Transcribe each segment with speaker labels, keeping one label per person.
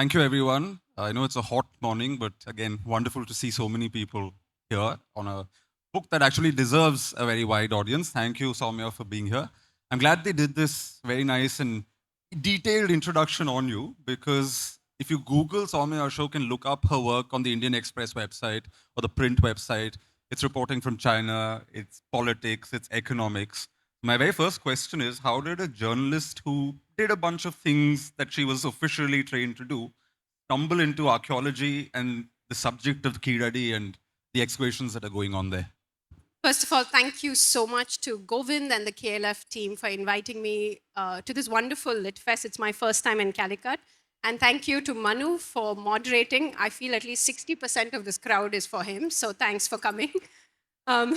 Speaker 1: Thank you, everyone. I know it's a hot morning, but again, wonderful to see so many people here on a book that actually deserves a very wide audience. Thank you, Sowmiya, for being here. I'm glad they did this very nice and detailed introduction on you because if you Google Sowmiya Ashok and look up her work on the Indian Express website or the print website, it's reporting from China, it's politics, it's economics. My very first question is, how did a journalist who did a bunch of things that she was officially trained to do stumble into archaeology and the subject of Kiladi and the excavations that are going on there?
Speaker 2: First of all, thank you so much to Govind and the KLF team for inviting me to this wonderful Lit Fest. It's my first time in Calicut. And thank you to Manu for moderating. I feel at least 60% of this crowd is for him, so thanks for coming. Um,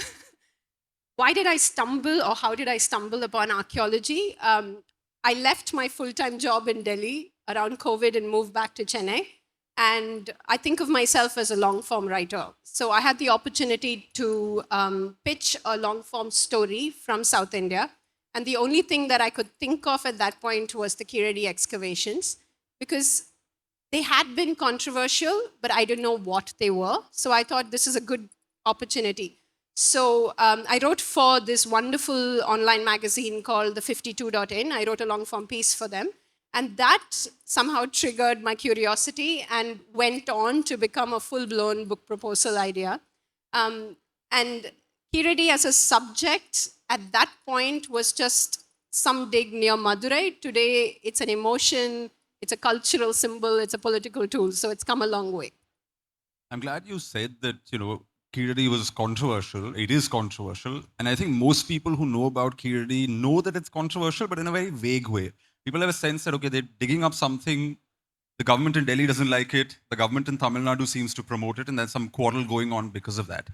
Speaker 2: why did I stumble, or how did I stumble upon archaeology? I left my full-time job in Delhi around COVID and moved back to Chennai. And I think of myself as a long-form writer. So I had the opportunity to pitch a long-form story from South India. And the only thing that I could think of at that point was the Kiladi excavations, because they had been controversial, but I didn't know what they were. So I thought this is a good opportunity. So I wrote for this wonderful online magazine called the 52.in. I wrote a long-form piece for them. And that somehow triggered my curiosity and went on to become a full-blown book proposal idea. And Kiladi as a subject at that point was just some dig near Madurai. Today, it's an emotion, it's a cultural symbol, it's a political tool. So it's come a long way.
Speaker 1: I'm glad you said that, Kiladi was controversial. It is controversial. And I think most people who know about Kiladi know that it's controversial, but in a very vague way. People have a sense that, okay, they're digging up something, the government in Delhi doesn't like it, the government in Tamil Nadu seems to promote it, and there's some quarrel going on because of that.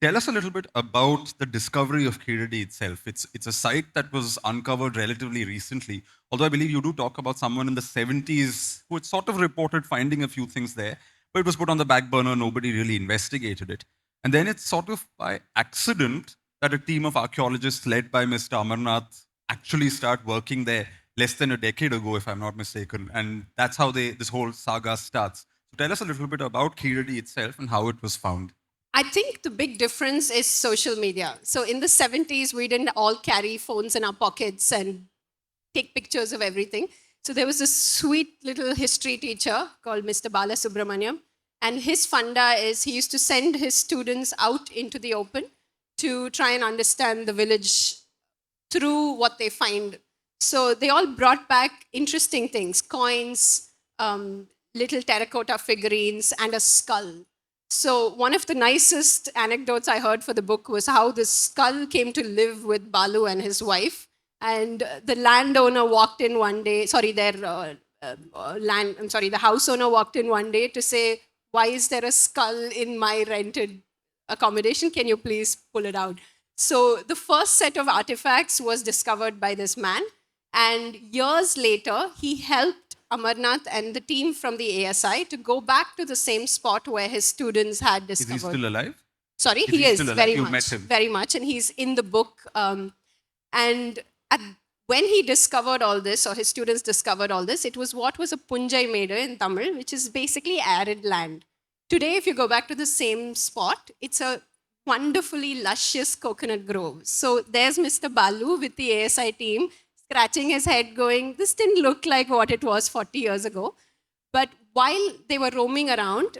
Speaker 1: Tell us a little bit about the discovery of Kiladi itself. It's a site that was uncovered relatively recently, although I believe you do talk about someone in the 70s who had sort of reported finding a few things there, but it was put on the back burner, nobody really investigated it. And then it's sort of by accident that a team of archaeologists led by Mr. Amarnath actually start working there less than a decade ago, if I'm not mistaken. And that's how this whole saga starts. So tell us a little bit about Kiladi itself and how it was found.
Speaker 2: I think the big difference is social media. So in the 70s, we didn't all carry phones in our pockets and take pictures of everything. So there was this sweet little history teacher called Mr. Bala Subramaniam. And his funda is he used to send his students out into the open to try and understand the village through what they find. So they all brought back interesting things, coins, little terracotta figurines, and a skull. So one of the nicest anecdotes I heard for the book was how the skull came to live with Balu and his wife. And the landowner walked in one day, the house owner walked in one day to say, why is there a skull in my rented accommodation? Can you please pull it out? So the first set of artifacts was discovered by this man. And years later, he helped Amarnath and the team from the ASI to go back to the same spot where his students had discovered.
Speaker 1: Is he still alive?
Speaker 2: Sorry, he is very much. Met him. Very much. And he's in the book. When he discovered all this, or his students discovered all this, it was what was a Punjai Medu in Tamil, which is basically arid land. Today, if you go back to the same spot, it's a wonderfully luscious coconut grove. So there's Mr. Balu with the ASI team, scratching his head going, this didn't look like what it was 40 years ago. But while they were roaming around,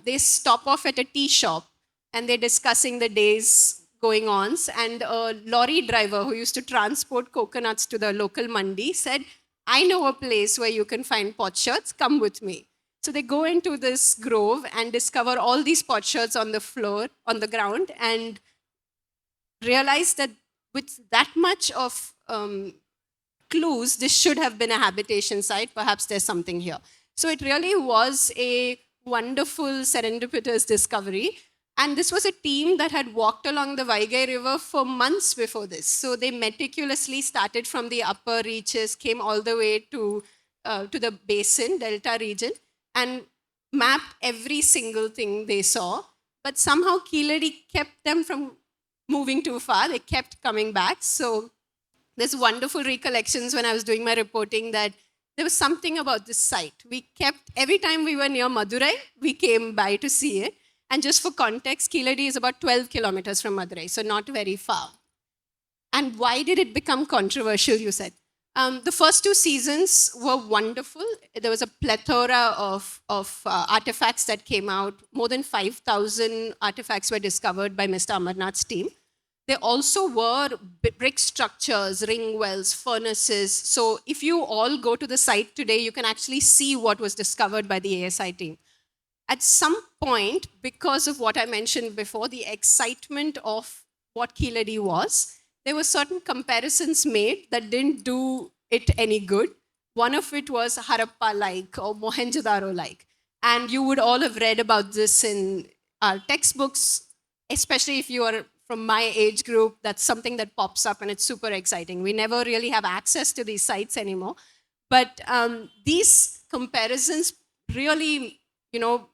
Speaker 2: they stop off at a tea shop and they're discussing the day's going ons. And a lorry driver who used to transport coconuts to the local mandi said, I know a place where you can find potsherds, come with me. So they go into this grove and discover all these potsherds on the floor, on the ground, and realize that with that much of clues, this should have been a habitation site. Perhaps there's something here. So it really was a wonderful serendipitous discovery. And this was a team that had walked along the Vaigai River for months before this. So they meticulously started from the upper reaches, came all the way to the basin, delta region, and mapped every single thing they saw. But somehow Keeladi kept them from moving too far. They kept coming back. So there's wonderful recollections when I was doing my reporting that there was something about this site. We kept, every time we were near Madurai, we came by to see it. And just for context, Keeladi is about 12 kilometers from Madurai, so not very far. And why did it become controversial, you said? The first 2 seasons were wonderful. There was a plethora of artifacts that came out. More than 5,000 artifacts were discovered by Mr. Amarnath's team. There also were brick structures, ring wells, furnaces. So if you all go to the site today, you can actually see what was discovered by the ASI team. At some point, because of what I mentioned before, the excitement of what Kiladi was, there were certain comparisons made that didn't do it any good. One of it was Harappa-like or Mohenjo-daro-like. And you would all have read about this in our textbooks, especially if you are from my age group. That's something that pops up and it's super exciting. We never really have access to these sites anymore. But these comparisons really,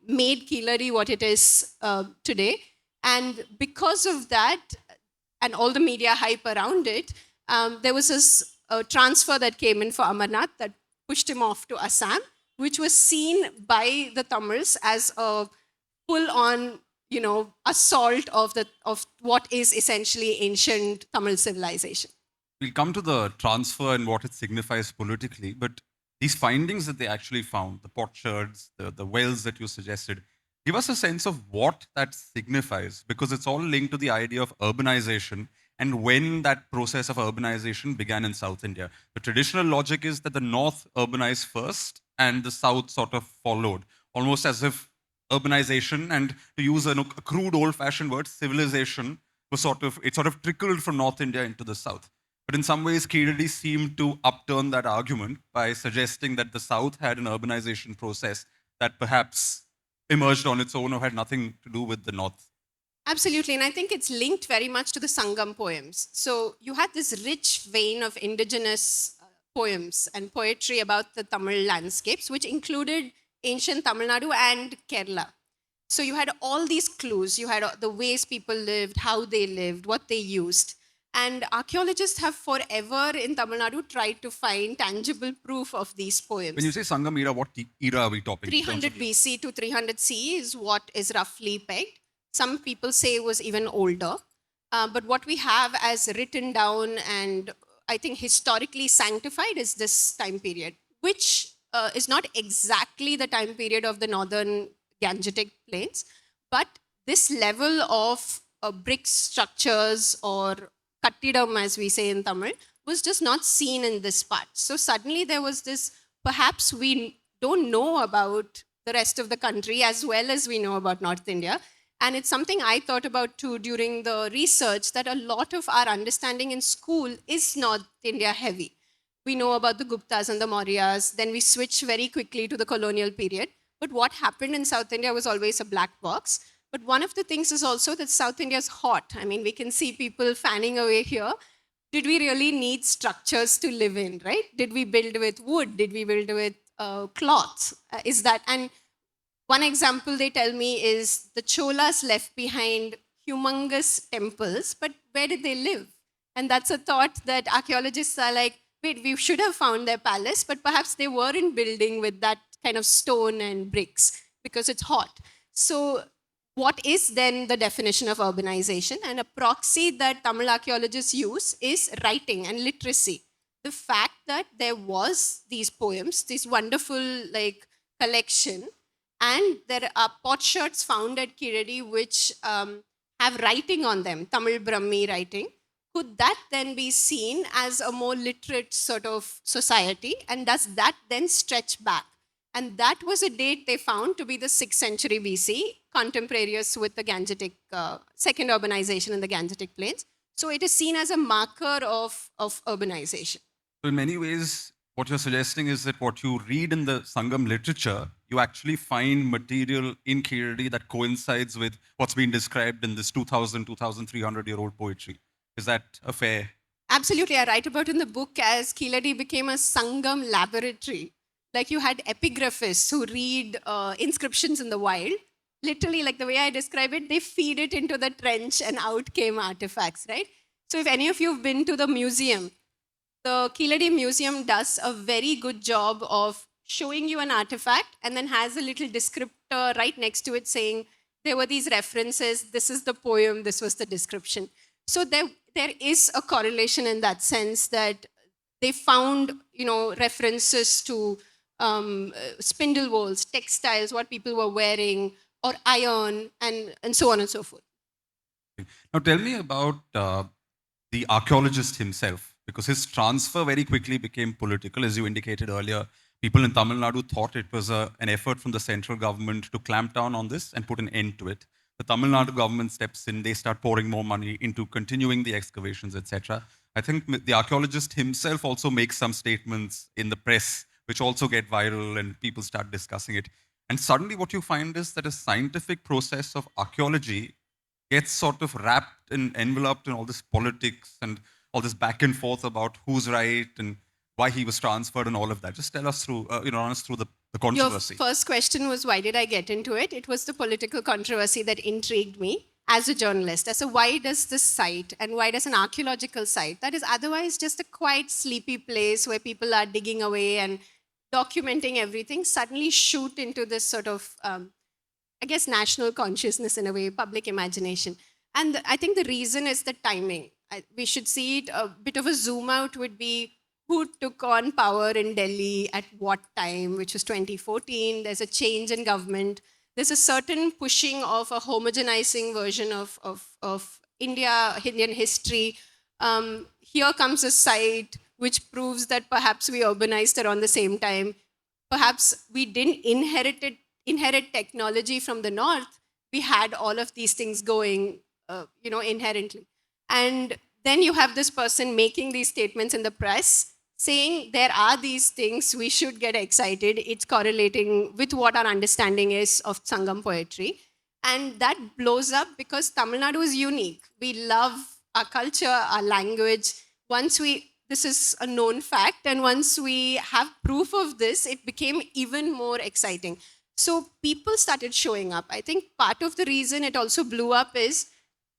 Speaker 2: made Kiladi what it is today. And because of that, and all the media hype around it, there was this transfer that came in for Amarnath that pushed him off to Assam, which was seen by the Tamils as a full-on, assault of what is essentially ancient Tamil civilization.
Speaker 1: We'll come to the transfer and what it signifies politically, but these findings that they actually found, the potsherds, the wells that you suggested, give us a sense of what that signifies, because it's all linked to the idea of urbanization and when that process of urbanization began in South India. The traditional logic is that the North urbanized first and the South sort of followed, almost as if urbanization, and to use a crude old-fashioned word, civilization, was sort of trickled from North India into the South. But in some ways, Kiladi seemed to upturn that argument by suggesting that the South had an urbanization process that perhaps emerged on its own or had nothing to do with the North.
Speaker 2: Absolutely, and I think it's linked very much to the Sangam poems. So you had this rich vein of indigenous poems and poetry about the Tamil landscapes, which included ancient Tamil Nadu and Kerala. So you had all these clues. You had the ways people lived, how they lived, what they used. And archaeologists have forever in Tamil Nadu tried to find tangible proof of these poems.
Speaker 1: When you say Sangam era, what era are we talking?
Speaker 2: 300 BC to 300 CE is what is roughly pegged. Some people say it was even older. But what we have as written down and I think historically sanctified is this time period, which is not exactly the time period of the northern Gangetic plains, but this level of brick structures or kattidam, as we say in Tamil, was just not seen in this part. So suddenly there was this, perhaps we don't know about the rest of the country as well as we know about North India. And it's something I thought about too during the research, that a lot of our understanding in school is North India heavy. We know about the Guptas and the Mauryas, then we switch very quickly to the colonial period. But what happened in South India was always a black box. But one of the things is also that South India is hot. I mean, we can see people fanning away here. Did we really need structures to live in, right? Did we build with wood? Did we build with cloth? And one example they tell me is the Cholas left behind humongous temples, but where did they live? And that's a thought that archaeologists are like, wait, we should have found their palace, but perhaps they weren't building with that kind of stone and bricks because it's hot. So what is then the definition of urbanization? And a proxy that Tamil archaeologists use is writing and literacy. The fact that there was these poems, this wonderful collection, and there are potsherds found at Kiladi which have writing on them, Tamil Brahmi writing. Could that then be seen as a more literate sort of society? And does that then stretch back? And that was a date they found to be the 6th century BC, contemporaneous with the Gangetic, second urbanization in the Gangetic plains. So it is seen as a marker of urbanization.
Speaker 1: So in many ways, what you're suggesting is that what you read in the Sangam literature, you actually find material in Kiladi that coincides with what's been described in this 2,000, 2,300-year-old poetry. Is that a fair?
Speaker 2: Absolutely. I write about in the book as Kiladi became a Sangam laboratory. Like you had epigraphists who read inscriptions in the wild. Literally, like the way I describe it, they feed it into the trench and out came artifacts, right? So if any of you have been to the museum, the Kiladi Museum does a very good job of showing you an artifact and then has a little descriptor right next to it saying, there were these references, this is the poem, this was the description. So there is a correlation in that sense that they found, references to spindle wools, textiles, what people were wearing, or iron, and so on and so forth.
Speaker 1: Now tell me about the archaeologist himself, because his transfer very quickly became political. As you indicated earlier, people in Tamil Nadu thought it was an effort from the central government to clamp down on this and put an end to it. The Tamil Nadu government steps in, they start pouring more money into continuing the excavations, etc. I think the archaeologist himself also makes some statements in the press, which also get viral and people start discussing it. And suddenly, what you find is that a scientific process of archaeology gets sort of wrapped and enveloped in all this politics and all this back and forth about who's right and why he was transferred and all of that. Just tell us through, run us through the controversy.
Speaker 2: Your first question was, why did I get into it? It was the political controversy that intrigued me as a journalist. As a, why does this site and why does an archaeological site that is otherwise just a quiet, sleepy place where people are digging away and documenting everything suddenly shoot into this sort of I guess, national consciousness in a way, public imagination. And I think the reason is the timing. We should see it, a bit of a zoom out would be who took on power in Delhi at what time, which was 2014. There's a change in government. There's a certain pushing of a homogenizing version of Indian history. Here comes a site which proves that perhaps we urbanized around the same time. Perhaps we didn't inherit technology from the north. We had all of these things going, inherently. And then you have this person making these statements in the press saying there are these things, we should get excited. It's correlating with what our understanding is of Sangam poetry. And that blows up because Tamil Nadu is unique. We love our culture, our language. This is a known fact, and once we have proof of this, it became even more exciting. So people started showing up. I think part of the reason it also blew up is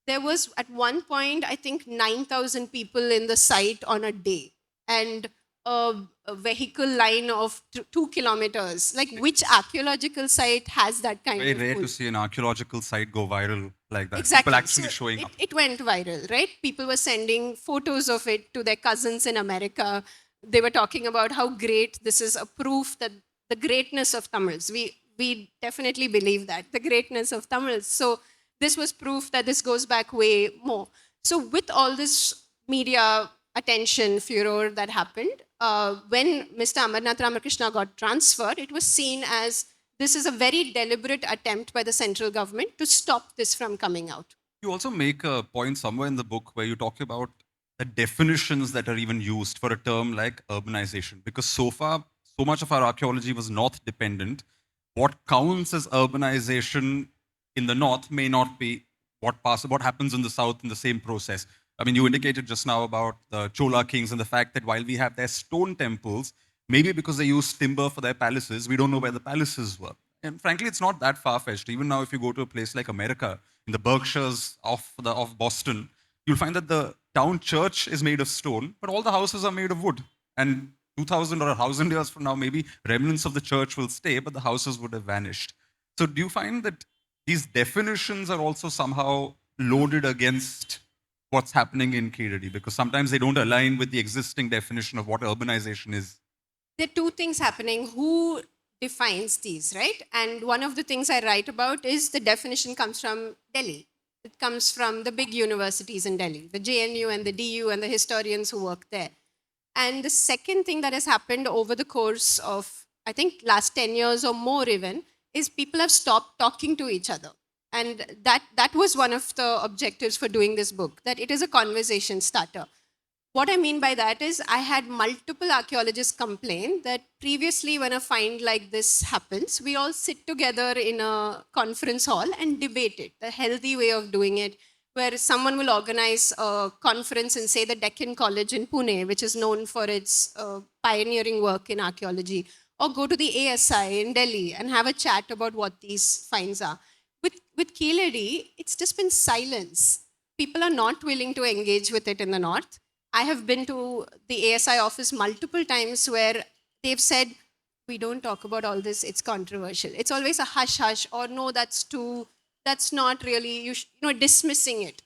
Speaker 2: there was at one point, I think 9,000 people in the site on a day and a vehicle line of 2 kilometers. Like which archaeological site has that kind
Speaker 1: Very
Speaker 2: of
Speaker 1: rare
Speaker 2: pull?
Speaker 1: to see an archaeological site go viral like that.
Speaker 2: Exactly.
Speaker 1: People actually
Speaker 2: So
Speaker 1: showing up.
Speaker 2: It went viral, right? People were sending photos of it to their cousins in America. They were talking about how great this is, a proof that the greatness of Tamils. We definitely believe that, the greatness of Tamils. So this was proof that this goes back way more. So with all this media attention, furor that happened, when Mr. Amarnath Ramakrishna got transferred, it was seen as this is a very deliberate attempt by the central government to stop this from coming out.
Speaker 1: You also make a point somewhere in the book where you talk about the definitions that are even used for a term like urbanization, because so far, so much of our archaeology was north dependent. What counts as urbanization in the north may not be what happens in the south in the same process. I mean, you indicated just now about the Chola kings and the fact that while we have their stone temples, maybe because they use timber for their palaces, we don't know where the palaces were. And frankly, it's not that far-fetched. Even now, if you go to a place like America, in the Berkshires of Boston, you'll find that the town church is made of stone, but all the houses are made of wood. And 2,000 or 1,000 years from now, maybe remnants of the church will stay, but the houses would have vanished. So do you find that these definitions are also somehow loaded against what's happening in Kiladi? Because sometimes they don't align with the existing definition of what urbanization is.
Speaker 2: There are two things happening. Who defines these, right? And one of the things I write about is the definition comes from Delhi. It comes from the big universities in Delhi, the JNU and the DU and the historians who work there. And the second thing that has happened over the course of, I think, last 10 years or more even, is people have stopped talking to each other. And that was one of the objectives for doing this book, that it is a conversation starter. What I mean by that is I had multiple archaeologists complain that previously when a find like this happens, we all sit together in a conference hall and debate it, the healthy way of doing it, where someone will organize a conference in, say, the Deccan College in Pune, which is known for its pioneering work in archaeology, or go to the ASI in Delhi and have a chat about what these finds are. With Keeladi, it's just been silence. People are not willing to engage with it in the north. I have been to the ASI office multiple times where they've said, we don't talk about all this, it's controversial. It's always a hush hush, or no, that's not really, dismissing it.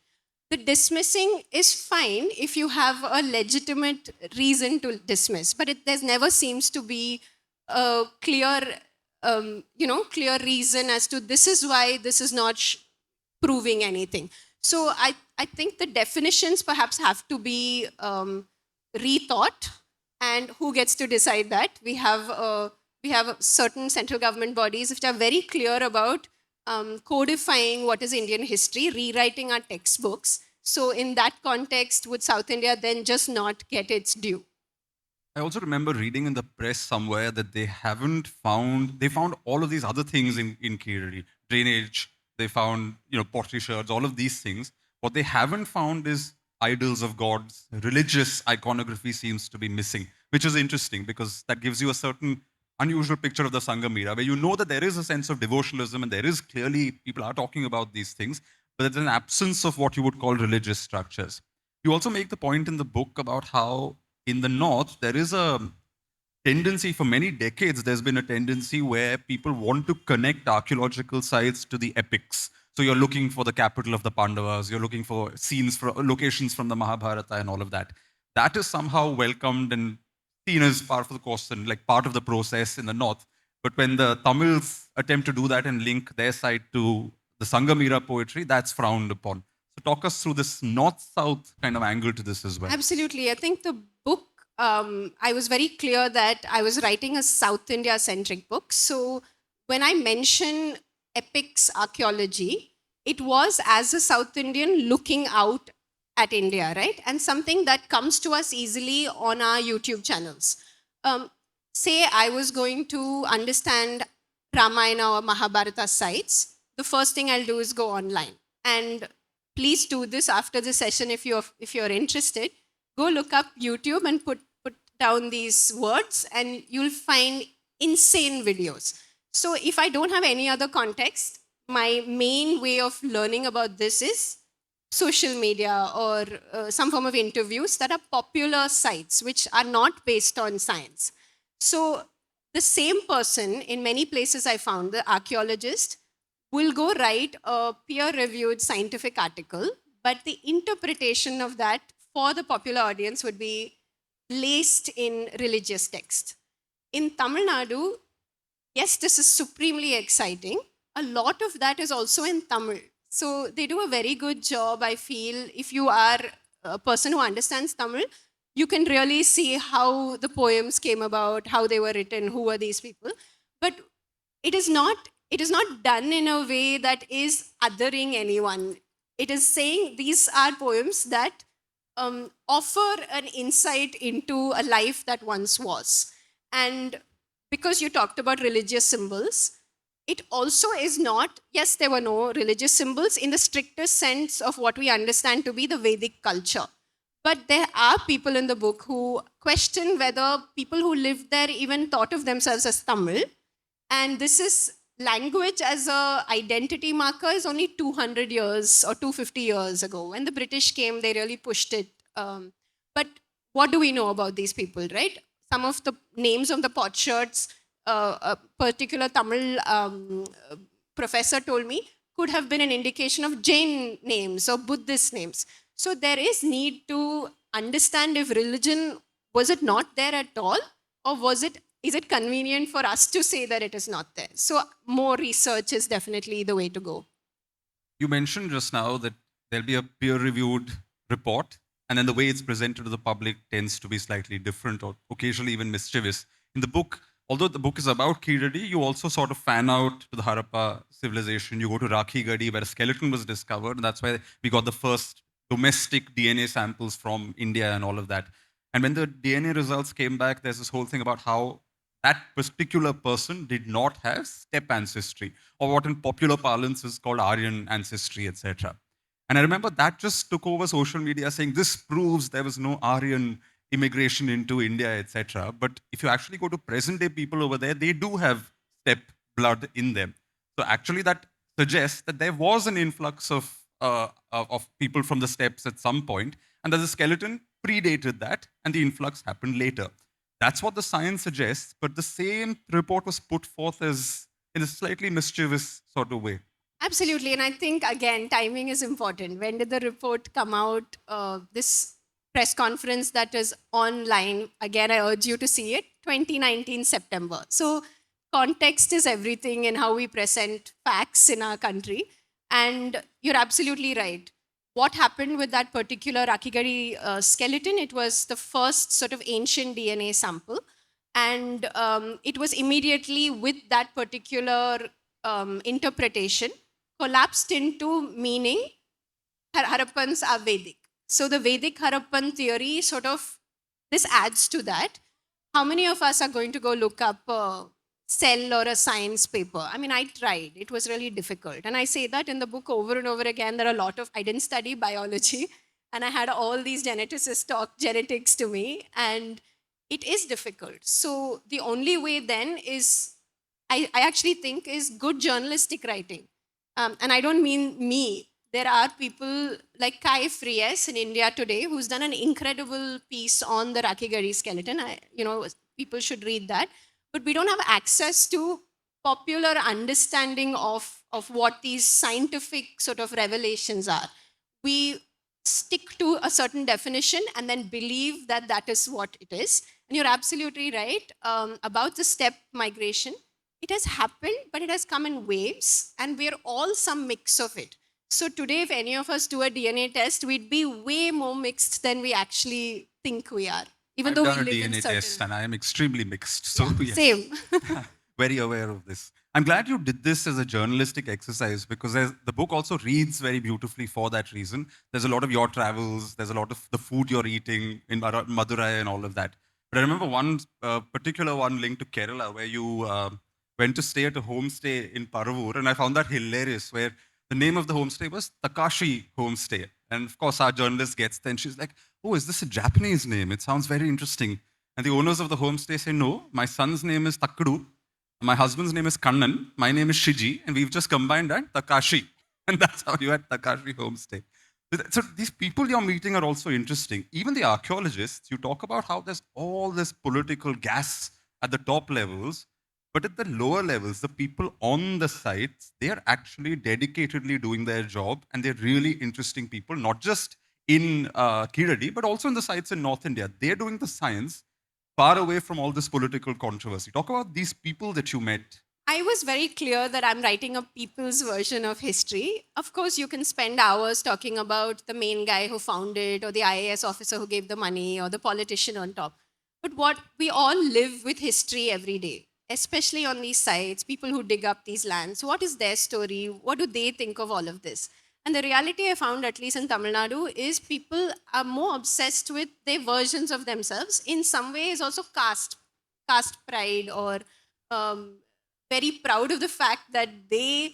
Speaker 2: The dismissing is fine if you have a legitimate reason to dismiss, but there's never seems to be a clear, clear reason as to this is why this is not proving anything. So I think the definitions perhaps have to be rethought, and who gets to decide that? We have certain central government bodies which are very clear about codifying what is Indian history, rewriting our textbooks. So in that context, would South India then just not get its due?
Speaker 1: I also remember reading in the press somewhere that they found all of these other things in Kiladi, drainage, they found, pottery sherds, all of these things. What they haven't found is idols of gods, religious iconography seems to be missing, which is interesting because that gives you a certain unusual picture of the Sangam era, where you know that there is a sense of devotionalism and there is clearly people are talking about these things, but there's an absence of what you would call religious structures. You also make the point in the book about how in the north there is a tendency, for many decades there's been a tendency where people want to connect archaeological sites to the epics. So you're looking for the capital of the Pandavas, you're looking for locations from the Mahabharata and all of that. That is somehow welcomed and seen as part of the course and like part of the process in the north. But when the Tamils attempt to do that and link their site to the Sangam era poetry, that's frowned upon. So talk us through this north-south kind of angle to this as well.
Speaker 2: Absolutely. I think the book, I was very clear that I was writing a South India centric book. So when I mention epics archaeology, it was as a South Indian looking out at India, right? And something that comes to us easily on our YouTube channels. Say I was going to understand Ramayana or Mahabharata sites, the first thing I'll do is go online. And please do this after the session if you're interested. Go look up YouTube and put down these words, and you'll find insane videos. So if I don't have any other context, my main way of learning about this is social media or some form of interviews that are popular sites which are not based on science. So the same person in many places I found, the archaeologist, will go write a peer-reviewed scientific article, but the interpretation of that for the popular audience would be laced in religious text. In Tamil Nadu, yes, this is supremely exciting. A lot of that is also in Tamil. So they do a very good job, I feel. If you are a person who understands Tamil, you can really see how the poems came about, how they were written, who were these people. But it is not done in a way that is othering anyone. It is saying these are poems that offer an insight into a life that once was. And because you talked about religious symbols, it also is not, yes, there were no religious symbols in the strictest sense of what we understand to be the Vedic culture. But there are people in the book who question whether people who lived there even thought of themselves as Tamil. And this is language as a identity marker is only 200 years or 250 years ago. When the British came, they really pushed it. But what do we know about these people, right? Some of the names of the potsherds, a particular Tamil professor told me, could have been an indication of Jain names or Buddhist names. So there is need to understand if religion, was it not there at all? Or is it convenient for us to say that it is not there? So more research is definitely the way to go.
Speaker 1: You mentioned just now that there'll be a peer-reviewed report, and then the way it's presented to the public tends to be slightly different or occasionally even mischievous. In the book, although the book is about Kiladi, you also sort of fan out to the Harappa civilization. You go to Rakhigadi, where a skeleton was discovered, and that's why we got the first domestic DNA samples from India and all of that. And when the DNA results came back, there's this whole thing about how that particular person did not have steppe ancestry, or what in popular parlance is called Aryan ancestry, etc. And I remember that just took over social media saying this proves there was no Aryan immigration into India, etc. But if you actually go to present day people over there, they do have steppe blood in them. So actually that suggests that there was an influx of people from the steppes at some point, and that the skeleton predated that, and the influx happened later. That's what the science suggests, but the same report was put forth as in a slightly mischievous sort of way.
Speaker 2: Absolutely. And I think, again, timing is important. When did the report come out? This press conference that is online, again, I urge you to see it, 2019 September. So, context is everything in how we present facts in our country. And you're absolutely right. What happened with that particular Rakhigarhi skeleton? It was the first sort of ancient DNA sample. And it was immediately with that particular interpretation collapsed into meaning Harappans are Vedic. So the Vedic Harappan theory sort of, this adds to that. How many of us are going to go look up a cell or a science paper? I mean, I tried. It was really difficult. And I say that in the book over and over again. There are a lot of, I didn't study biology, and I had all these geneticists talk genetics to me, and it is difficult. So the only way then is, I actually think, is good journalistic writing. And I don't mean me. There are people like Kai Fries in India today who's done an incredible piece on the Rakhigarhi skeleton. People should read that. But we don't have access to popular understanding of what these scientific sort of revelations are. We stick to a certain definition and then believe that that is what it is. And you're absolutely right about the steppe migration. It has happened, but it has come in waves, and we're all some mix of it. So today, if any of us do a DNA test, we'd be way more mixed than we actually think we are. Even
Speaker 1: I've
Speaker 2: though
Speaker 1: done
Speaker 2: we
Speaker 1: a
Speaker 2: live in
Speaker 1: DNA
Speaker 2: certain...
Speaker 1: test, and I am extremely mixed. So yes.
Speaker 2: Same.
Speaker 1: Very aware of this. I'm glad you did this as a journalistic exercise, because the book also reads very beautifully for that reason. There's a lot of your travels, there's a lot of the food you're eating in Madurai and all of that. But I remember one particular one linked to Kerala where you went to stay at a homestay in Paravur, and I found that hilarious, where the name of the homestay was Takashi Homestay. And of course, our journalist gets there and she's like, oh, is this a Japanese name? It sounds very interesting. And the owners of the homestay say, no, my son's name is Takadu, my husband's name is Kannan, my name is Shiji, and we've just combined that, Takashi. And that's how you had Takashi Homestay. So these people you're meeting are also interesting. Even the archaeologists, you talk about how there's all this political gas at the top levels, but at the lower levels, the people on the sites, they are actually dedicatedly doing their job, and they're really interesting people, not just in Kiladi, but also in the sites in North India. They're doing the science far away from all this political controversy. Talk about these people that you met.
Speaker 2: I was very clear that I'm writing a people's version of history. Of course, you can spend hours talking about the main guy who found it, or the IAS officer who gave the money, or the politician on top. But what we all live with history every day, especially on these sites, people who dig up these lands. What is their story? What do they think of all of this? And the reality I found, at least in Tamil Nadu, is people are more obsessed with their versions of themselves. In some ways, also caste pride, or very proud of the fact that they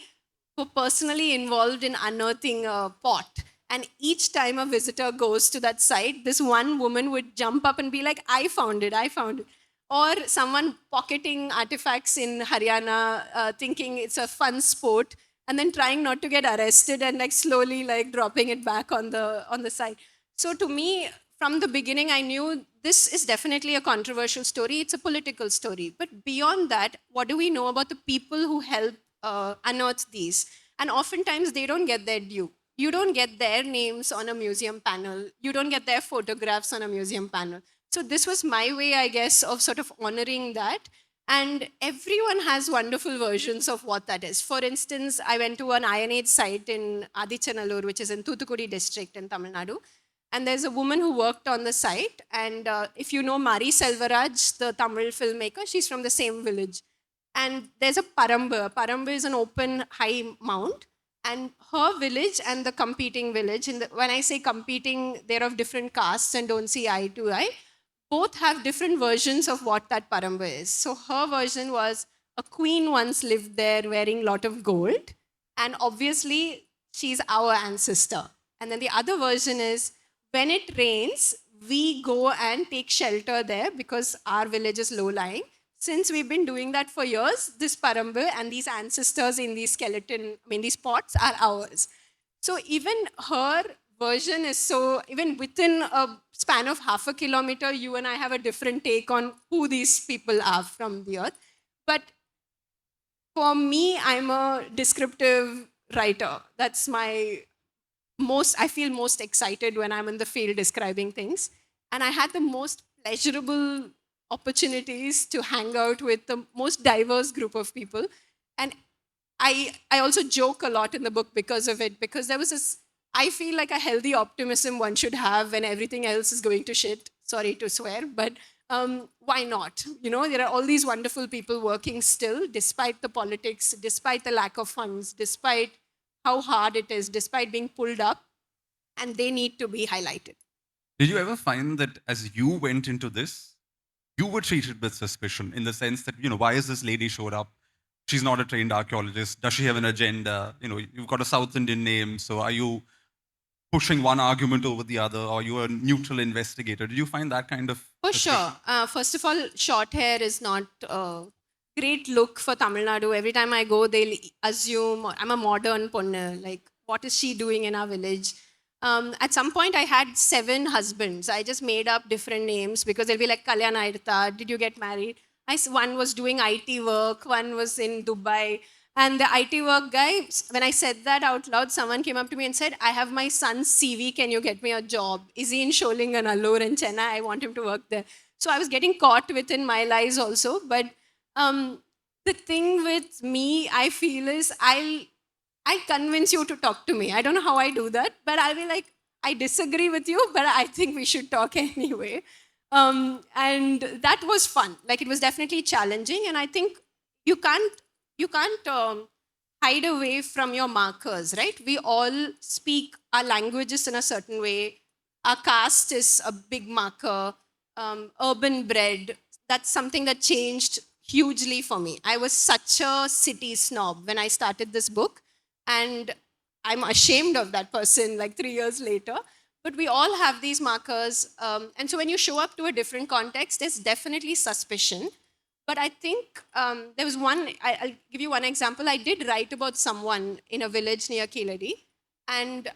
Speaker 2: were personally involved in unearthing a pot. And each time a visitor goes to that site, this one woman would jump up and be like, I found it, I found it. Or someone pocketing artifacts in Haryana, thinking it's a fun sport, and then trying not to get arrested and like slowly like dropping it back on the site. So to me, from the beginning, I knew this is definitely a controversial story. It's a political story. But beyond that, what do we know about the people who help unearth these? And oftentimes, they don't get their due. You don't get their names on a museum panel. You don't get their photographs on a museum panel. So this was my way, I guess, of sort of honoring that. And everyone has wonderful versions of what that is. For instance, I went to an Iron Age site in Adichanallur, which is in Thoothukudi district in Tamil Nadu. And there's a woman who worked on the site. And if you know Mari Selvaraj, the Tamil filmmaker, she's from the same village. And there's a Parambu. Parambu is an open high mount. And her village and the competing village, when I say competing, they're of different castes and don't see eye to eye, both have different versions of what that Parambu is. So her version was, a queen once lived there wearing a lot of gold. And obviously, she's our ancestor. And then the other version is, when it rains, we go and take shelter there because our village is low-lying. Since we've been doing that for years, this Parambu and these ancestors in these these pots are ours. So even her version is so, even within a span of half a kilometer, you and I have a different take on who these people are from the earth. But for me, I'm a descriptive writer. That's my I feel most excited when I'm in the field describing things. And I had the most pleasurable opportunities to hang out with the most diverse group of people. And I also joke a lot in the book because of it, because there was this, I feel like a healthy optimism one should have when everything else is going to shit. Sorry to swear, but why not? You know, there are all these wonderful people working still, despite the politics, despite the lack of funds, despite how hard it is, despite being pulled up, and they need to be highlighted.
Speaker 1: Did you ever find that as you went into this, you were treated with suspicion in the sense that, why is this lady showed up? She's not a trained archaeologist. Does she have an agenda? You've got a South Indian name. So are you pushing one argument over the other, or you a neutral investigator? Did you find that kind of
Speaker 2: For
Speaker 1: suspicion?
Speaker 2: sure. First of all, short hair is not a great look for Tamil Nadu. Every time I go, they'll assume I'm a modern ponnu. Like, what is she doing in our village? At some point, I had 7 husbands. I just made up different names because they'll be like, Kalyana Irtha, did you get married? One was doing IT work, one was in Dubai. And the IT work guy, when I said that out loud, someone came up to me and said, I have my son's CV. Can you get me a job? Is he in Sholing and Allur in Chennai? I want him to work there. So I was getting caught within my lies also. But the thing with me, I feel is I'll convince you to talk to me. I don't know how I do that, but I'll be like, I disagree with you, but I think we should talk anyway. And that was fun. Like, it was definitely challenging. And I think you can't hide away from your markers, right? We all speak our languages in a certain way. Our caste is a big marker. Urban bred, that's something that changed hugely for me. I was such a city snob when I started this book, and I'm ashamed of that person like 3 years later. But we all have these markers. And so when you show up to a different context, there's definitely suspicion. But I think there was one, I'll give you one example. I did write about someone in a village near Kiladi. And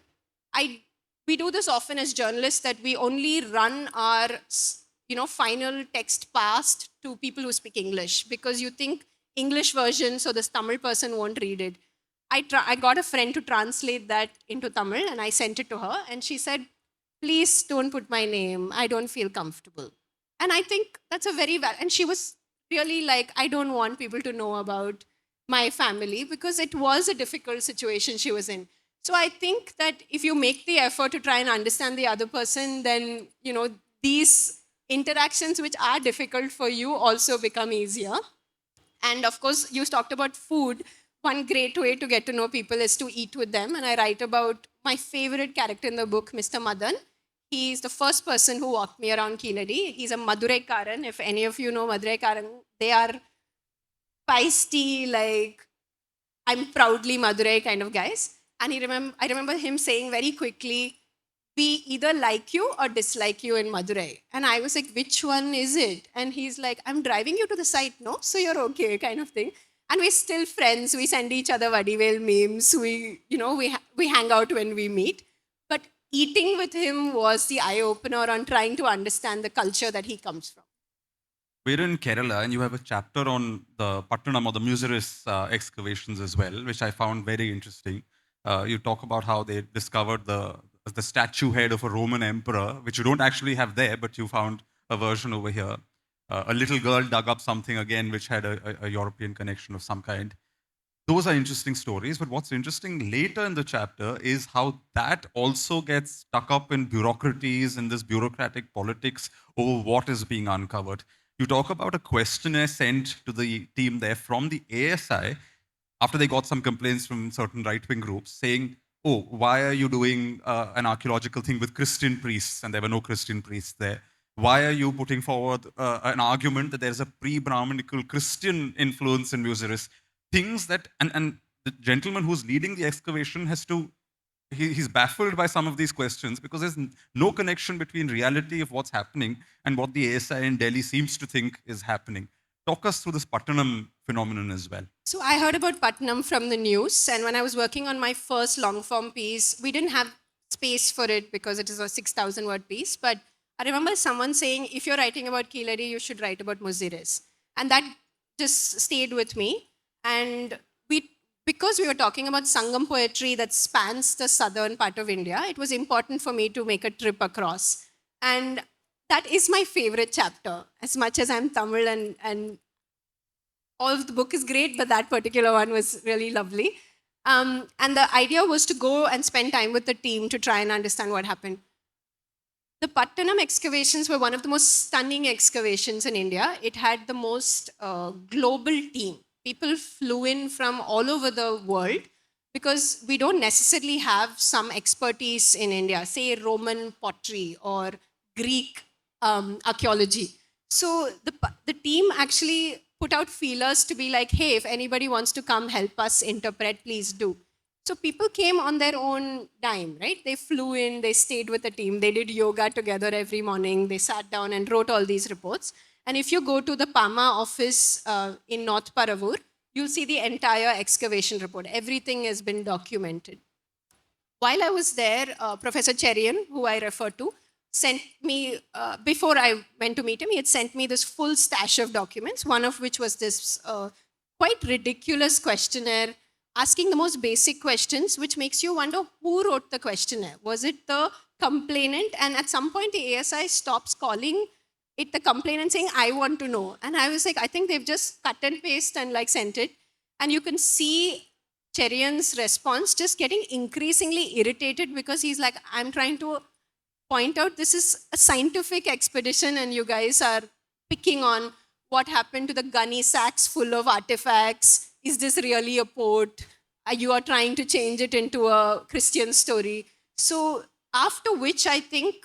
Speaker 2: we do this often as journalists, that we only run our final text past to people who speak English, because you think English version, so this Tamil person won't read it. I got a friend to translate that into Tamil, and I sent it to her, and she said, please don't put my name. I don't feel comfortable. And I think that's a very and she was really like, I don't want people to know about my family, because it was a difficult situation she was in. So I think that if you make the effort to try and understand the other person, then, these interactions which are difficult for you also become easier. And of course, you talked about food. One great way to get to know people is to eat with them. And I write about my favorite character in the book, Mr. Madan. He's the first person who walked me around Keeladi. He's a Madurai Karan. If any of you know Madurai Karan, they are feisty, like, I'm proudly Madurai kind of guys. And I remember him saying very quickly, we either like you or dislike you in Madurai. And I was like, which one is it? And he's like, I'm driving you to the site, no? So you're okay, kind of thing. And we're still friends. We send each other Vadivel memes. We hang out when we meet. But eating with him was the eye-opener on trying to understand the culture that he comes from.
Speaker 1: We're in Kerala, and you have a chapter on the Pattanam or the Muziris excavations as well, which I found very interesting. You talk about how they discovered the statue head of a Roman emperor, which you don't actually have there, but you found a version over here. A little girl dug up something again, which had a European connection of some kind. Those are interesting stories, but what's interesting later in the chapter is how that also gets stuck up in bureaucraties and this bureaucratic politics over what is being uncovered. You talk about a questionnaire sent to the team there from the ASI after they got some complaints from certain right-wing groups saying, oh, why are you doing an archaeological thing with Christian priests? And there were no Christian priests there. Why are you putting forward an argument that there's a pre-Brahminical Christian influence in Muziris? Things that, and the gentleman who's leading the excavation he's baffled by some of these questions because there's no connection between reality of what's happening and what the ASI in Delhi seems to think is happening. Talk us through this Pattanam phenomenon as well.
Speaker 2: So I heard about Pattanam from the news, and when I was working on my first long form piece, we didn't have space for it because it is a 6,000 word piece, but I remember someone saying, if you're writing about Keeladi, you should write about Muziris. And that just stayed with me. And because we were talking about Sangam poetry that spans the southern part of India, it was important for me to make a trip across. And that is my favorite chapter, as much as I'm Tamil and all of the book is great, but that particular one was really lovely. And the idea was to go and spend time with the team to try and understand what happened. The Pattanam excavations were one of the most stunning excavations in India. It had the most global team. People flew in from all over the world because we don't necessarily have some expertise in India, say Roman pottery or Greek archaeology. So the team actually put out feelers to be like, hey, if anybody wants to come help us interpret, please do. So people came on their own dime, right? They flew in, they stayed with the team, they did yoga together every morning, they sat down and wrote all these reports. And if you go to the PAMA office in North Paravur, you'll see the entire excavation report. Everything has been documented. While I was there, Professor Cherian, who I refer to, sent me, before I went to meet him, he had sent me this full stash of documents, one of which was this quite ridiculous questionnaire asking the most basic questions, which makes you wonder who wrote the questionnaire. Was it the complainant? And at some point, the ASI stops calling it the complainant saying, I want to know. And I was like, I think they've just cut and paste and like sent it. And you can see Cherian's response just getting increasingly irritated because he's like, I'm trying to point out this is a scientific expedition and you guys are picking on what happened to the gunny sacks full of artifacts. Is this really a port? You are trying to change it into a Christian story. So after which I think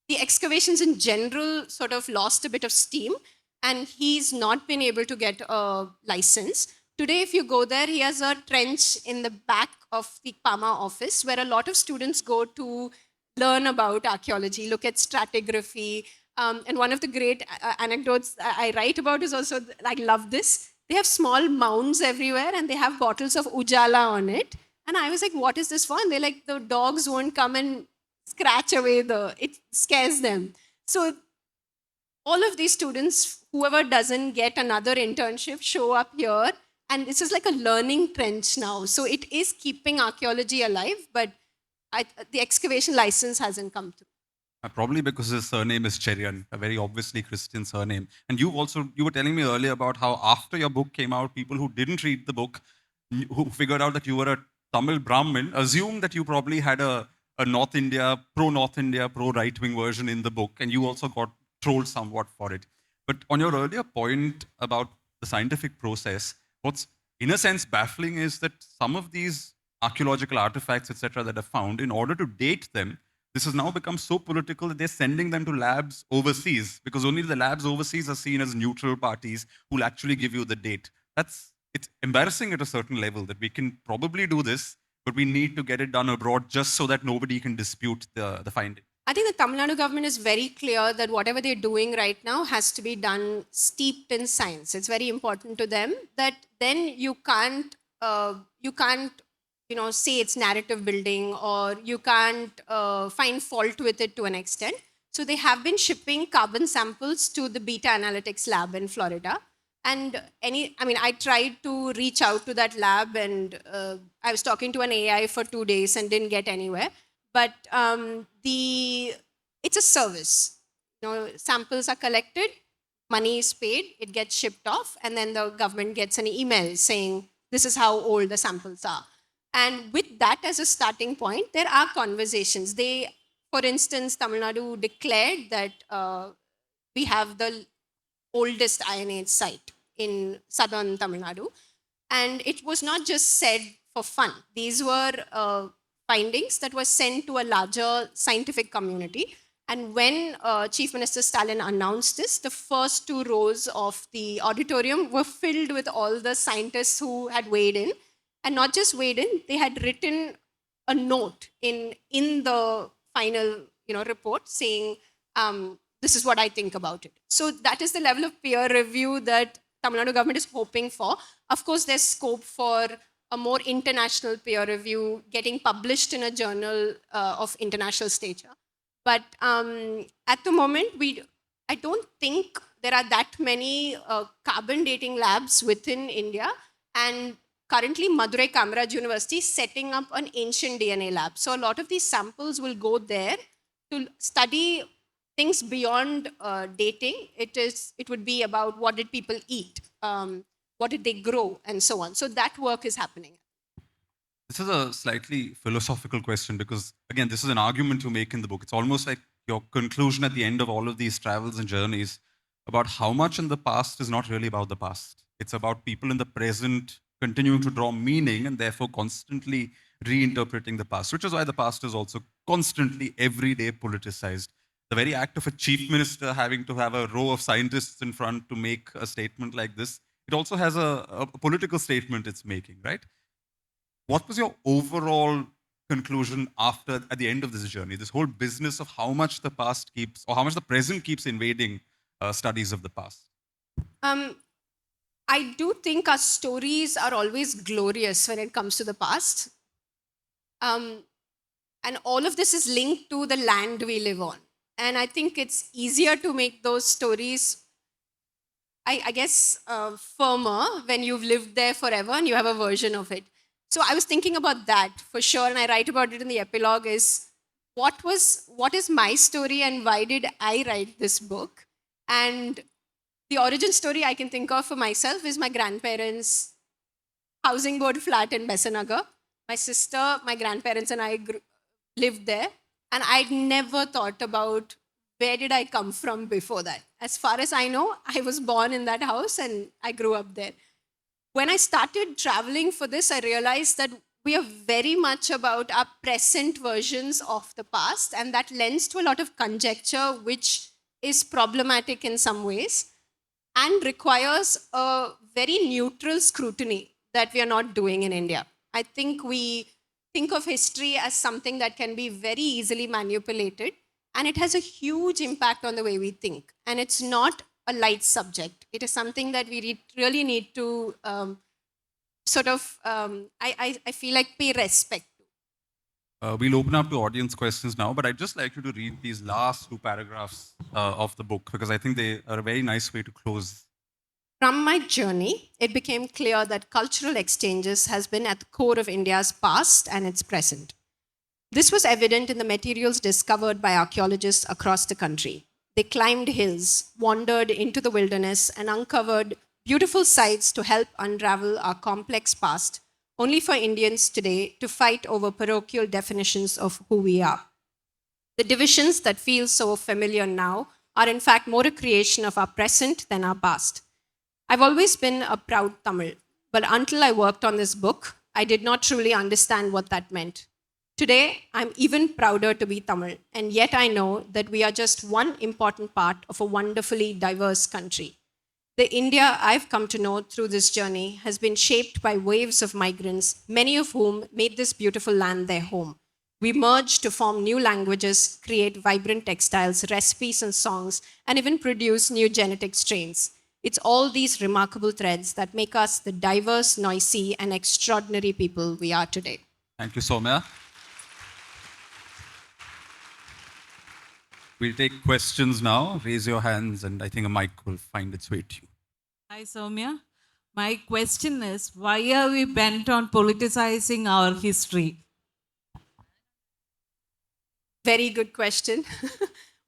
Speaker 2: the excavations in general sort of lost a bit of steam and he's not been able to get a license. Today, if you go there, he has a trench in the back of the PAMA office where a lot of students go to learn about archaeology, look at stratigraphy. And one of the great anecdotes I write about is also, I love this. They have small mounds everywhere and they have bottles of ujala on it. And I was like, what is this for? And they're like, the dogs won't come and scratch away it scares them. So all of these students, whoever doesn't get another internship, show up here. And this is like a learning trench now. So it is keeping archaeology alive, but the excavation license hasn't come through.
Speaker 1: Probably because his surname is Cherian, a very obviously Christian surname. And you were telling me earlier about how after your book came out, people who didn't read the book, who figured out that you were a Tamil Brahmin, assumed that you probably had a North India, pro right-wing version in the book, and you also got trolled somewhat for it. But on your earlier point about the scientific process, what's in a sense baffling is that some of these archaeological artifacts, etc., that are found, in order to date them, this has now become so political that they're sending them to labs overseas because only the labs overseas are seen as neutral parties who'll actually give you the date. It's embarrassing at a certain level that we can probably do this, but we need to get it done abroad just so that nobody can dispute the finding.
Speaker 2: I think the Tamil Nadu government is very clear that whatever they're doing right now has to be done steeped in science. It's very important to them that then you can't say it's narrative building or you can't find fault with it to an extent. So they have been shipping carbon samples to the Beta Analytics lab in Florida. And I tried to reach out to that lab and I was talking to an AI for 2 days and didn't get anywhere. But it's a service. Samples are collected, money is paid, it gets shipped off, and then the government gets an email saying, this is how old the samples are. And with that as a starting point, there are conversations. For instance, Tamil Nadu declared that we have the oldest Iron Age site in southern Tamil Nadu. And it was not just said for fun. These were findings that were sent to a larger scientific community. And when Chief Minister Stalin announced this, the first 2 rows of the auditorium were filled with all the scientists who had weighed in. And not just weighed in, they had written a note in the final report saying, this is what I think about it. So that is the level of peer review that Tamil Nadu government is hoping for. Of course, there's scope for a more international peer review getting published in a journal of international stature. But at the moment, I don't think there are that many carbon dating labs within India. And currently, Madurai Kamaraj University is setting up an ancient DNA lab. So a lot of these samples will go there to study things beyond dating. It would be about what did people eat, what did they grow, and so on. So that work is happening.
Speaker 1: This is a slightly philosophical question because, again, this is an argument you make in the book. It's almost like your conclusion at the end of all of these travels and journeys about how much in the past is not really about the past. It's about people in the present continuing to draw meaning and therefore constantly reinterpreting the past, which is why the past is also constantly, every day politicized. The very act of a chief minister having to have a row of scientists in front to make a statement like this, it also has a political statement it's making, right? What was your overall conclusion after at the end of this journey, this whole business of how much the past keeps or how much the present keeps invading studies of the past?
Speaker 2: Um, I do think our stories are always glorious when it comes to the past. And all of this is linked to the land we live on. And I think it's easier to make those stories, I guess, firmer when you've lived there forever and you have a version of it. So I was thinking about that for sure, and I write about it in the epilogue. Is what is my story and why did I write this book? And the origin story I can think of for myself is my grandparents' housing board flat in Besanagar. My sister, my grandparents, and I lived there, and I'd never thought about where did I come from before that. As far as I know, I was born in that house and I grew up there. When I started traveling for this, I realized that we are very much about our present versions of the past, and that lends to a lot of conjecture, which is problematic in some ways and requires a very neutral scrutiny that we are not doing in India. I think we think of history as something that can be very easily manipulated, and it has a huge impact on the way we think. And it's not a light subject. It is something that we really need to I feel like pay respect to.
Speaker 1: We'll open up to audience questions now, but I'd just like you to read these last two paragraphs of the book because I think they are a very nice way to close.
Speaker 2: From my journey, it became clear that cultural exchanges has been at the core of India's past and its present. This was evident in the materials discovered by archaeologists across the country. They climbed hills, wandered into the wilderness, and uncovered beautiful sites to help unravel our complex past, only for Indians today to fight over parochial definitions of who we are. The divisions that feel so familiar now are in fact more a creation of our present than our past. I've always been a proud Tamil, but until I worked on this book, I did not truly understand what that meant. Today, I'm even prouder to be Tamil, and yet I know that we are just one important part of a wonderfully diverse country. The India I've come to know through this journey has been shaped by waves of migrants, many of whom made this beautiful land their home. We merged to form new languages, create vibrant textiles, recipes, and songs, and even produce new genetic strains. It's all these remarkable threads that make us the diverse, noisy, and extraordinary people we are today.
Speaker 1: Thank you, Sowmiya. We'll take questions now. Raise your hands, and I think a mic will find its way to you.
Speaker 3: Hi, Sowmiya. My question is, why are we bent on politicizing our history?
Speaker 2: Very good question.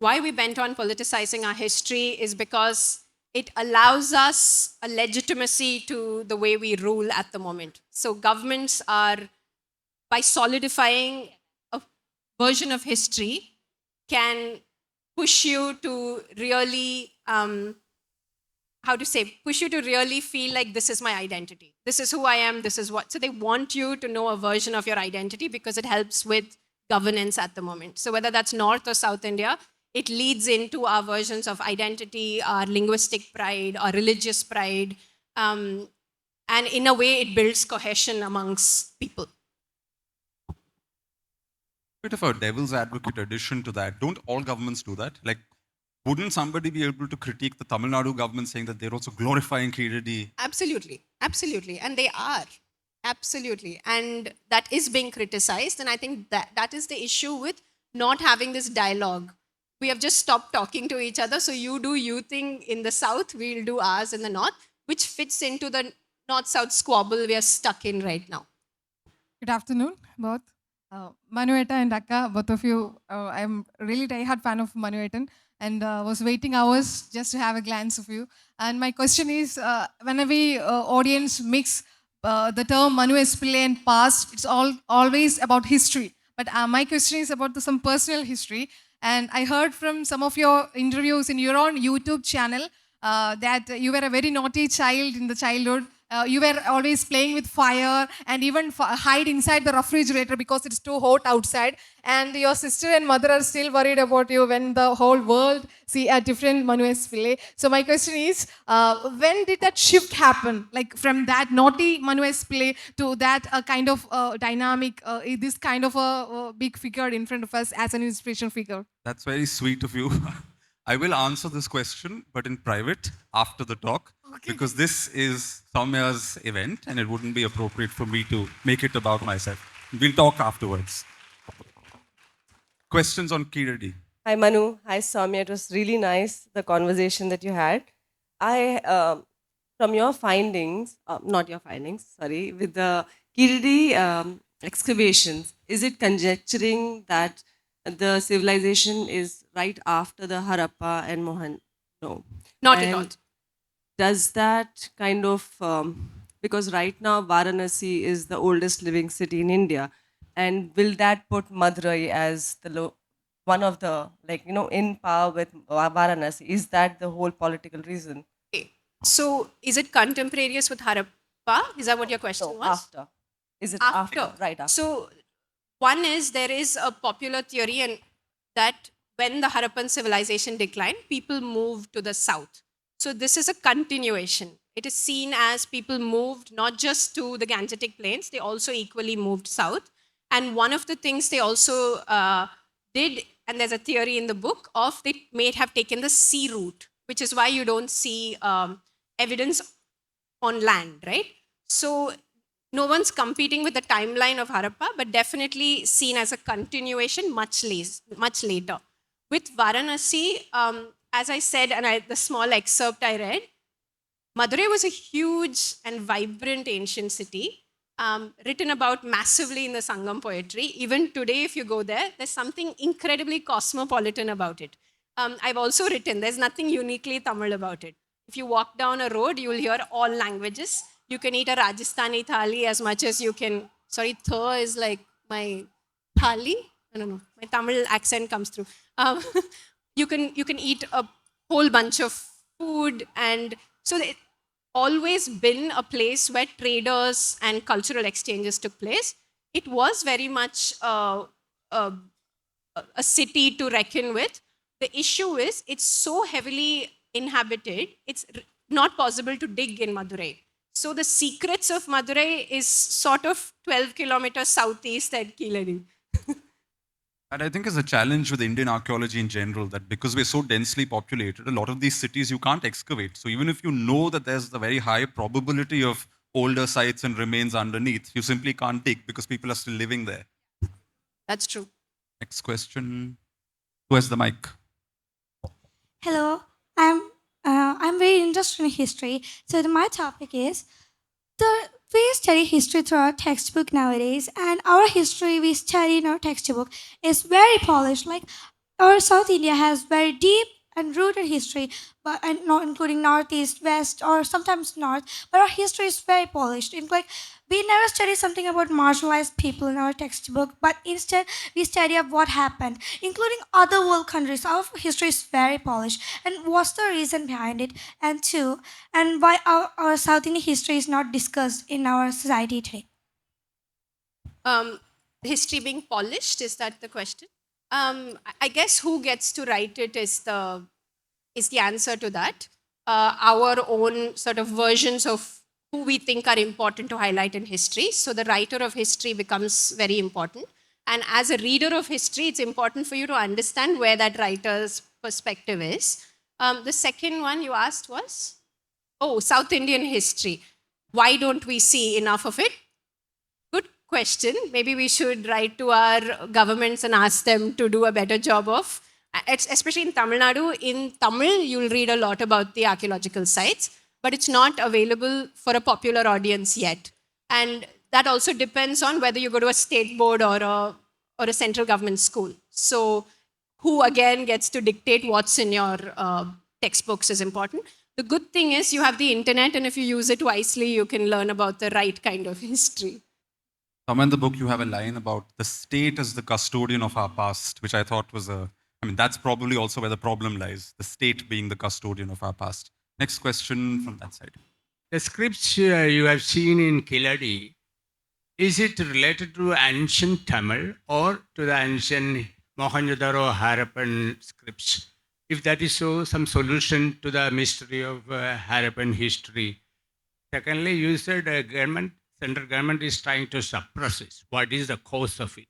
Speaker 2: Why we bent on politicizing our history is because it allows us a legitimacy to the way we rule at the moment. So governments are, by solidifying a version of history, can push you to really, push you to really feel like this is my identity. This is who I am, this is what. So they want you to know a version of your identity because it helps with governance at the moment. So whether that's North or South India, it leads into our versions of identity, our linguistic pride, our religious pride. And in a way, it builds cohesion amongst people.
Speaker 1: Bit of a devil's advocate addition to that. Don't all governments do that? Like, wouldn't somebody be able to critique the Tamil Nadu government saying that they're also glorifying Kiladi?
Speaker 2: Absolutely. Absolutely. And they are. Absolutely. And that is being criticized. And I think that is the issue with not having this dialogue. We have just stopped talking to each other. So you do you thing in the south, we'll do ours in the north, which fits into the north-south squabble we are stuck in right now.
Speaker 4: Good afternoon, both. Manueta and Akka, both of you. I'm really die-hard fan of Manuetan and was waiting hours just to have a glance of you. And my question is, whenever audience mix the term manuspillai and past, it's always about history. But my question is about some personal history. And I heard from some of your interviews in your own YouTube channel that you were a very naughty child in the childhood. You were always playing with fire and even hide inside the refrigerator because it's too hot outside. And your sister and mother are still worried about you when the whole world see a different manuspillai. So my question is, when did that shift happen? Like from that naughty manuspillai to that kind of dynamic, this kind of a big figure in front of us as an inspiration figure?
Speaker 1: That's very sweet of you. I will answer this question, but in private after the talk, because this is Sowmiya's event and it wouldn't be appropriate for me to make it about myself. We'll talk afterwards. Questions on Kiladi?
Speaker 5: Hi Manu, hi Sowmiya. It was really nice, the conversation that you had. From your findings, not your findings, sorry, with the Keeladi excavations, is it conjecturing that the civilization is right after the Harappa and Mohan? No.
Speaker 2: Not at all.
Speaker 5: Does that kind of, because right now Varanasi is the oldest living city in India, and will that put Madurai as the one of the, like, in power with Varanasi? Is that the whole political reason?
Speaker 2: Okay. So is it contemporaneous with Harappa? Is that what your question
Speaker 5: No,
Speaker 2: was?
Speaker 5: after. Is it after? Right after.
Speaker 2: So one is there is a popular theory and that when the Harappan civilization declined, people moved to the south. So this is a continuation. It is seen as people moved not just to the Gangetic Plains, they also equally moved south. And one of the things they also did, and there's a theory in the book of they may have taken the sea route, which is why you don't see evidence on land, right? So no one's competing with the timeline of Harappa, but definitely seen as a continuation much later. With Varanasi, as I said, and the small excerpt I read, Madurai was a huge and vibrant ancient city, written about massively in the Sangam poetry. Even today, if you go there, there's something incredibly cosmopolitan about it. I've also written, there's nothing uniquely Tamil about it. If you walk down a road, you'll hear all languages. You can eat a Rajasthani thali as much as you can. Sorry, tha is like my thali. I don't know. My Tamil accent comes through. You can eat a whole bunch of food, and so it's always been a place where traders and cultural exchanges took place. It was very much a city to reckon with. The issue is it's so heavily inhabited, it's not possible to dig in Madurai. So the secrets of Madurai is sort of 12 kilometers southeast at Kiladi.
Speaker 1: And I think is a challenge with Indian archaeology in general that because we're so densely populated, a lot of these cities you can't excavate. So even if you know that there's a very high probability of older sites and remains underneath, you simply can't dig because people are still living there.
Speaker 2: That's true.
Speaker 1: Next question. Who has the mic?
Speaker 6: Hello, I'm very interested in history. So my topic is we study history through our textbook nowadays, and our history we study in our textbook is very polished. Like our South India has very deep and rooted history, but and not including northeast, west, or sometimes north. But our history is very polished. It's like we never study something about marginalized people in our textbook, but instead we study of what happened, including other world countries. Our history is very polished. And what's the reason behind it? And two, and why our South Indian history is not discussed in our society today?
Speaker 2: History being polished, is that the question? I guess who gets to write it is the answer to that. Our own sort of versions of who we think are important to highlight in history. So the writer of history becomes very important. And as a reader of history, it's important for you to understand where that writer's perspective is. The second one you asked was, South Indian history. Why don't we see enough of it? Good question. Maybe we should write to our governments and ask them to do a better job of, especially in Tamil Nadu. In Tamil, you'll read a lot about the archaeological sites, but it's not available for a popular audience yet. And that also depends on whether you go to a state board or a central government school. So who again gets to dictate what's in your textbooks is important. The good thing is you have the internet, and if you use it wisely, you can learn about the right kind of history.
Speaker 1: Somewhere in the book, you have a line about the state as the custodian of our past, which I thought was that's probably also where the problem lies, the state being the custodian of our past. Next question from that side.
Speaker 7: The scripts you have seen in Kiladi, is it related to ancient Tamil or to the ancient Mohenjo-daro Harappan scripts? If that is so, some solution to the mystery of Harappan history. Secondly, you said central government is trying to suppress it. What is the cause of it?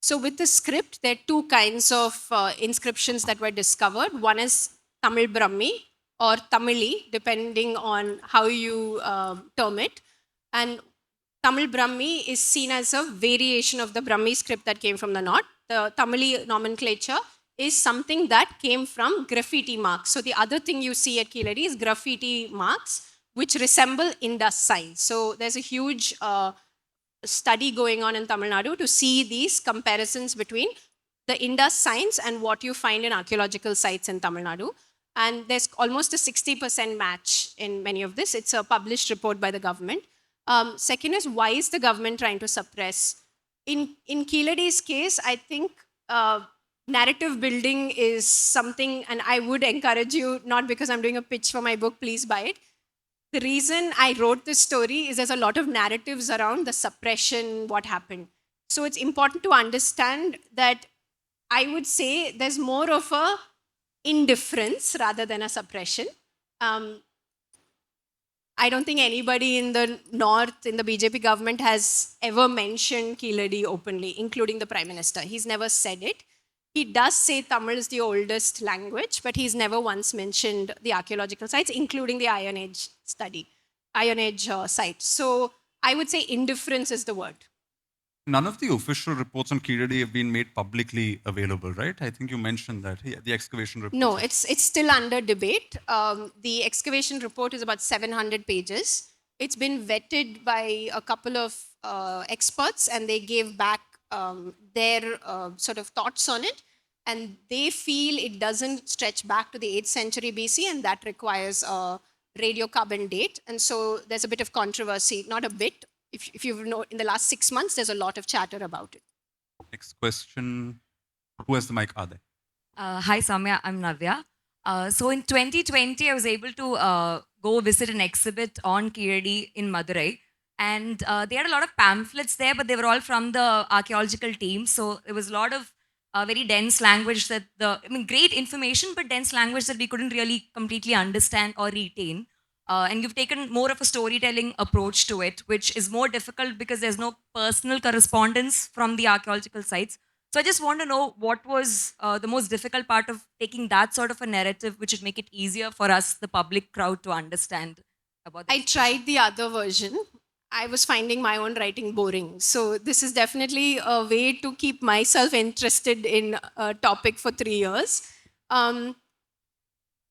Speaker 2: So with the script, there are two kinds of inscriptions that were discovered. One is Tamil Brahmi or Tamili, depending on how you term it. And Tamil Brahmi is seen as a variation of the Brahmi script that came from the north. The Tamili nomenclature is something that came from graffiti marks. So the other thing you see at Kiladi is graffiti marks, which resemble Indus signs. So there's a huge study going on in Tamil Nadu to see these comparisons between the Indus signs and what you find in archaeological sites in Tamil Nadu. And there's almost a 60% match in many of this. It's a published report by the government. Second is, why is the government trying to suppress? In Keeladi's case, I think narrative building is something, and I would encourage you, not because I'm doing a pitch for my book, please buy it. The reason I wrote this story is there's a lot of narratives around the suppression, what happened. So it's important to understand that I would say there's more of a indifference rather than a suppression. I don't think anybody in the north, in the BJP government, has ever mentioned Kiladi openly, including the Prime Minister. He's never said it. He does say Tamil is the oldest language, but he's never once mentioned the archaeological sites, including the Iron Age site. So I would say indifference is the word.
Speaker 1: None of the official reports on Kiladi have been made publicly available, right? I think you mentioned that. Yeah, the excavation report.
Speaker 2: No, it's still under debate. The excavation report is about 700 pages. It's been vetted by a couple of experts, and they gave back their sort of thoughts on it. And they feel it doesn't stretch back to the 8th century BC, and that requires a radiocarbon date. And so there's a bit of controversy, not a bit. If you've known, in the last 6 months, there's a lot of chatter about it.
Speaker 1: Next question. Who has the mic? Are there?
Speaker 8: Hi, Sowmiya. I'm Navya. So in 2020, I was able to go visit an exhibit on Kiladi in Madurai. And they had a lot of pamphlets there, but they were all from the archaeological team. So it was a lot of very dense language great information, but dense language that we couldn't really completely understand or retain. And you've taken more of a storytelling approach to it, which is more difficult because there's no personal correspondence from the archaeological sites. So I just want to know what was the most difficult part of taking that sort of a narrative, which would make it easier for us, the public crowd, to understand about that.
Speaker 2: I tried the other version. I was finding my own writing boring. So this is definitely a way to keep myself interested in a topic for 3 years.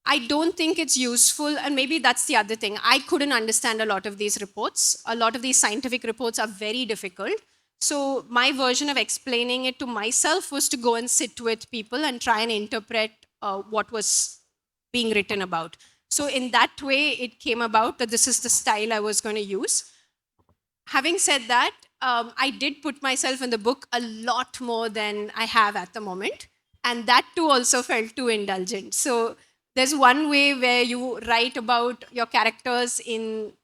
Speaker 2: I don't think it's useful, and maybe that's the other thing. I couldn't understand a lot of these reports. A lot of these scientific reports are very difficult. So my version of explaining it to myself was to go and sit with people and try and interpret what was being written about. So in that way, it came about that this is the style I was going to use. Having said that, I did put myself in the book a lot more than I have at the moment. And that too also felt too indulgent. So there's one way where you write about your characters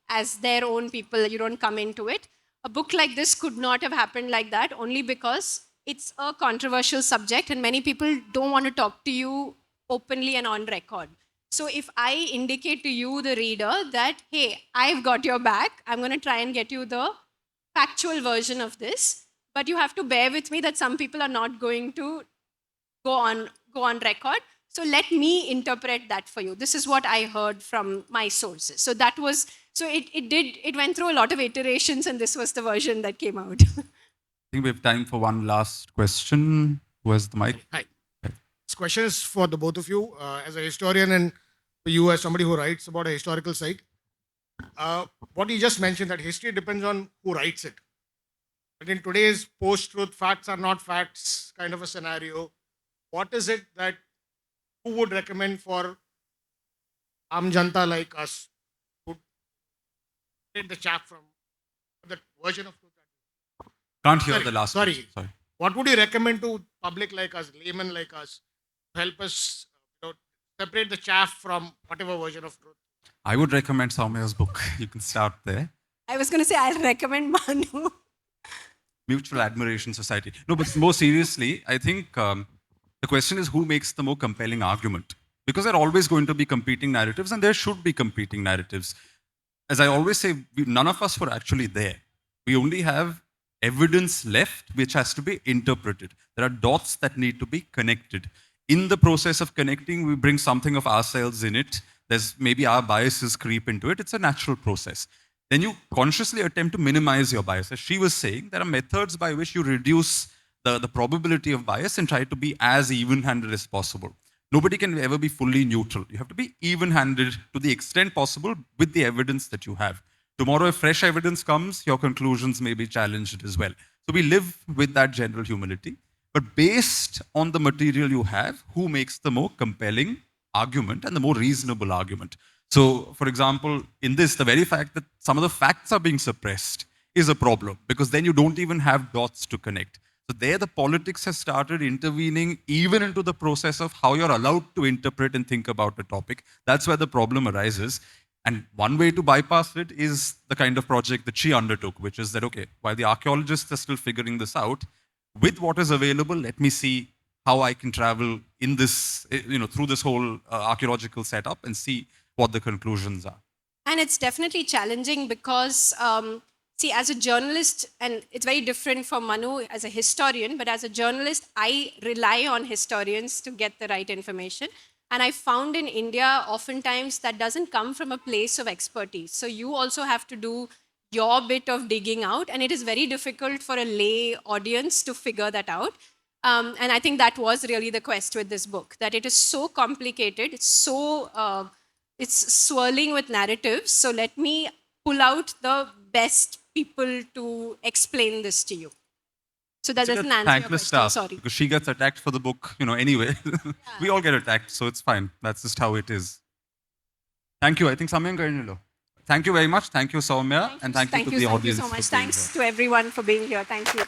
Speaker 2: as their own people, you don't come into it. A book like this could not have happened like that, only because it's a controversial subject and many people don't want to talk to you openly and on record. So if I indicate to you, the reader, that, hey, I've got your back, I'm going to try and get you the factual version of this, but you have to bear with me that some people are not going to go on record. So let me interpret that for you. This is what I heard from my sources. So that was So it went through a lot of iterations, and this was the version that came out.
Speaker 1: I think we have time for one last question. Who has the mic?
Speaker 9: Hi. This question is for the both of you. As a historian and for you as somebody who writes about a historical site, what you just mentioned, that history depends on who writes it. But in today's post-truth, facts are not facts kind of a scenario, what is it that who would recommend for Am Janta like us who take the chaff from the version of truth?
Speaker 1: Can't hear the last
Speaker 9: Sorry.
Speaker 1: question. Sorry.
Speaker 9: What would you recommend to public like us, laymen like us, to help us separate the chaff from whatever version of truth?
Speaker 1: I would recommend Sowmiya's book. You can start there.
Speaker 2: I was going to say I'll recommend Manu.
Speaker 1: Mutual Admiration Society. No, but more seriously, I think the question is who makes the more compelling argument? Because there are always going to be competing narratives, and there should be competing narratives. As I always say, none of us were actually there. We only have evidence left which has to be interpreted. There are dots that need to be connected. In the process of connecting, we bring something of ourselves in it. There's maybe our biases creep into it. It's a natural process. Then you consciously attempt to minimize your bias. As she was saying, there are methods by which you reduce the probability of bias and try to be as even-handed as possible. Nobody can ever be fully neutral. You have to be even-handed to the extent possible with the evidence that you have. Tomorrow, if fresh evidence comes, your conclusions may be challenged as well. So we live with that general humility. But based on the material you have, who makes the more compelling argument and the more reasonable argument? So, for example, in this, the very fact that some of the facts are being suppressed is a problem, because then you don't even have dots to connect. So there the politics has started intervening even into the process of how you're allowed to interpret and think about a topic. That's where the problem arises. And one way to bypass it is the kind of project that she undertook, which is that, okay, while the archaeologists are still figuring this out, with what is available, let me see how I can travel in this, through this whole archaeological setup and see what the conclusions are.
Speaker 2: And it's definitely challenging because, see, as a journalist, and it's very different from Manu as a historian, but as a journalist, I rely on historians to get the right information. And I found in India, oftentimes, that doesn't come from a place of expertise. So you also have to do your bit of digging out, and it is very difficult for a lay audience to figure that out. And I think that was really the quest with this book, that it is so complicated, it's so... it's swirling with narratives. So let me pull out the best people to explain this to you. So that doesn't answer your
Speaker 1: thankless
Speaker 2: question.
Speaker 1: task,
Speaker 2: Sorry.
Speaker 1: because she gets attacked for the book, anyway. We all get attacked, so it's fine. That's just how it is. Thank you. I think Samyan Karinilo. Thank you very much. Thank you, Sowmiya. And thank you to the audience.
Speaker 2: Thank you so much.
Speaker 1: for being
Speaker 2: Thanks
Speaker 1: here.
Speaker 2: to everyone for being here. Thank you.